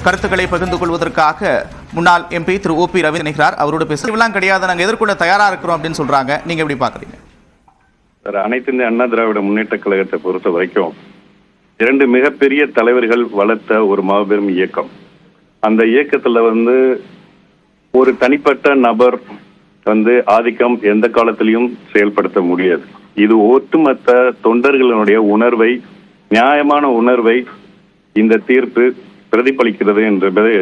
கருத்துக்களை பகிர்ந்து கொள்வதற்காக முன்னாள் எம்பி திரு ஓபி ரவி நினைக்கிறார். அவரோட பேசலாம் கிடையாது, நாங்கள் எதிர்கொள்ள தயாரா இருக்கிறோம் அப்படின்னு சொல்றாங்க. நீங்க எப்படி பாக்குறீங்க? அனைத்து இந்திய அண்ணா திராவிட முன்னேற்ற கழகத்தை பொறுத்த வரைக்கும் இரண்டு மிகப்பெரிய தலைவர்கள் வளர்த்த ஒரு மாபெரும் இயக்கம். அந்த இயக்கத்துல ஒரு தனிப்பட்ட நபர் ஆதிக்கம் எந்த காலத்திலையும் செயல்படுத்த முடியாது. இது ஒட்டுமொத்த தொண்டர்களுடைய உணர்வை, நியாயமான உணர்வை இந்த தீர்ப்பு பிரதிபலிக்கிறது என்பது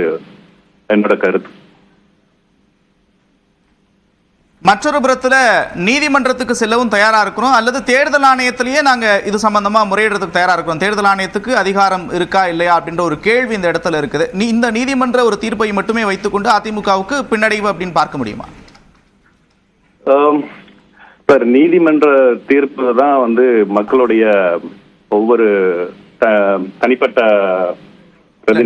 என்னோட கருத்து. மற்றொரு புறத்துல நீதிமன்றத்துக்கு செல்லவும் தயாரா இருக்கிறோம், அல்லது தேர்தல் ஆணையத்திலேயே நாங்க இது சம்பந்தமா முறையிடுறதுக்கு தயாரா இருக்கிறோம். தேர்தல் ஆணையத்துக்கு அதிகாரம் இருக்கா இல்லையா அப்படின்ற ஒரு கேள்வி இந்த இடத்துல இருக்குது. இந்த நீதிமன்ற ஒரு தீர்ப்பை மட்டுமே வைத்துக்கொண்டு அதிமுகவுக்கு பின்னடைவு அப்படின்னு பார்க்க முடியுமா? நீதிமன்ற தீர்ப்பு தான் மக்களுடைய ஒவ்வொரு தனிப்பட்ட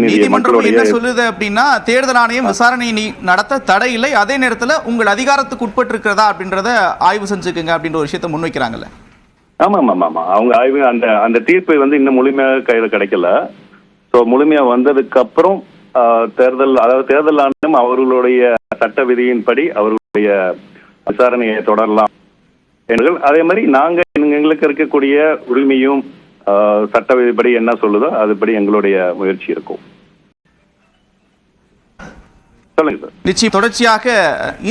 நீதிமன்றம் என்ன சொல்லுது அப்படின்னா, தேர்தல் ஆணையம் விசாரணை நடத்த தடை இல்லை, அதே நேரத்தில் உங்கள் அதிகாரத்துக்கு உட்பட்டு இருக்கிறதா அப்படின்றத ஆய்வு செஞ்சுக்குங்க அப்படின்ற ஒரு விஷயத்தை முன்வைக்கிறாங்கல்ல. ஆமா ஆமா ஆமா, அவங்க ஆய்வு அந்த தீர்ப்பை இன்னும் முழுமையாக கையில் கிடைக்கல. முழுமையா வந்ததுக்கு அப்புறம் தேர்தல் ஆணையம் அவர்களுடைய சட்ட விதியின்படி அவர்களுடைய விசாரணையை தொடரலாம். அதே மாதிரி நாங்க எங்களுக்கு இருக்கக்கூடிய உரிமையும் சட்ட விதிப்படி என்ன சொல்லுதோ அதுபடி எங்களுடைய முயற்சி இருக்கும். நிச்சயம். தொடர்ச்சியாக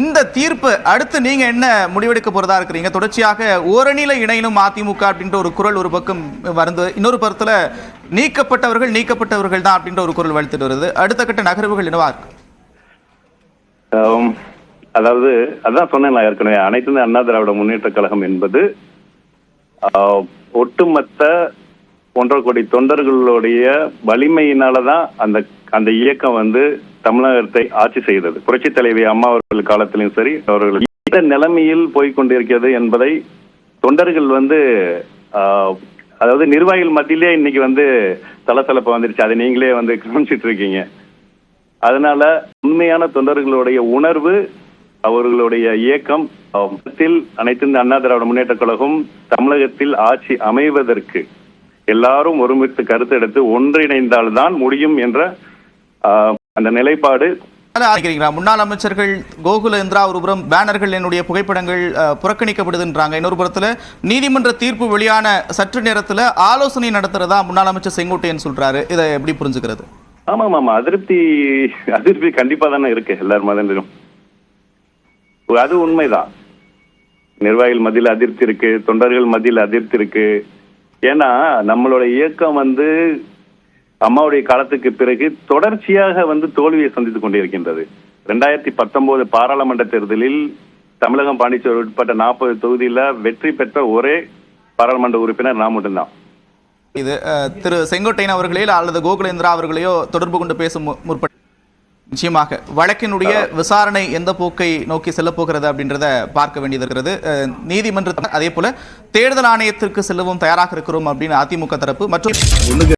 இந்த தீர்ப்பு அடுத்து நீங்க என்ன முடிவெடுக்க போறதா இருக்கிறீங்க? தொடர்ச்சியாக ஓரணியில இணையணும் அதிமுக அப்படின்ற ஒரு குரல் ஒரு பக்கம் வந்து, இன்னொரு பக்கத்துல நீக்கப்பட்டவர்கள் தான் அப்படின்ற ஒரு குரல் வலுத்துட்டு வருது. அடுத்த கட்ட நகர்வுகள் என்னவா இருக்கு? அதாவது அதான் சொன்னேன் ஏற்கனவே, அனைத்து இந்திய அண்ணா திராவிட முன்னேற்ற கழகம் என்பது ஒட்டுமொத்த 1.5 கோடி தொண்டர்களுடைய வலிமையினாலதான் அந்த இயக்கம் தமிழகத்தை ஆட்சி செய்தது. புரட்சி தலைவி அம்மா அவர்கள் காலத்திலும் சரி, அவர்கள் இந்த நிலைமையில் போய்கொண்டிருக்கிறது என்பதை தொண்டர்கள் அதாவது நிர்வாகிகள் மத்தியிலே இன்னைக்கு தலசலப்ப வந்துருச்சு. அதை நீங்களே கவனிச்சிட்டு இருக்கீங்க. அதனால உண்மையான தொண்டர்களுடைய உணர்வு, அவர்களுடைய இயக்கம் அனைத்து இந்திய அண்ணா திராவிட முன்னேற்ற கழகம் தமிழகத்தில் ஆட்சி அமைவதற்கு எல்லாரும் ஒருமித்து கருத்து எடுத்து ஒன்றிணைந்தால்தான் முடியும் என்ற அந்த நிலைப்பாடு. முன்னாள் அமைச்சர்கள் கோகுலேந்திரா ஒரு புறம் பேனர்கள், என்னுடைய புகைப்படங்கள் புறக்கணிக்கப்படுதுன்றாங்க. இன்னொரு புறத்துல நீதிமன்ற தீர்ப்பு வெளியான சற்று நேரத்துல ஆலோசனை நடத்துறதா முன்னாள் அமைச்சர் செங்கோட்டையன் சொல்றாரு. இதை எப்படி புரிஞ்சுக்கிறது? ஆமா ஆமா, அதிருப்தி கண்டிப்பா தானே இருக்கு எல்லாரும் மதத்திலும். அது உண்மைதான். நிர்வாகிகள் மத்தியில் அதிருப்தி இருக்கு, தொண்டர்கள் மத்தியில் அதிருப்தி இருக்கு. ஏன்னா நம்மளோட இயக்கம் அம்மாவுடைய காலத்துக்கு பிறகு தொடர்ச்சியாக தோல்வியை சந்தித்துக் கொண்டிருக்கின்றது. 2019 பாராளுமன்ற தேர்தலில் தமிழகம், பாண்டிச்சேரி உட்பட்ட 40 தொகுதியில வெற்றி பெற்ற ஒரே பாராளுமன்ற உறுப்பினர் நான் மட்டும்தான். இது திரு செங்கோட்டையன் அவர்களையோ அல்லது கோகுலேந்திரா அவர்களையோ தொடர்பு கொண்டு பேச முற்பட்ட நிச்சயமாக வழக்கினுடைய விசாரணை எந்த போக்கை நோக்கி செல்ல போகிறது அப்படின்றத பார்க்க வேண்டியது இருக்கிறது. நீதிமன்றத்தில் அதே போல தேர்தல் ஆணையத்திற்கு செல்லவும் தயாராக இருக்கிறோம் அப்படின்னு அதிமுக தரப்பு மற்றும்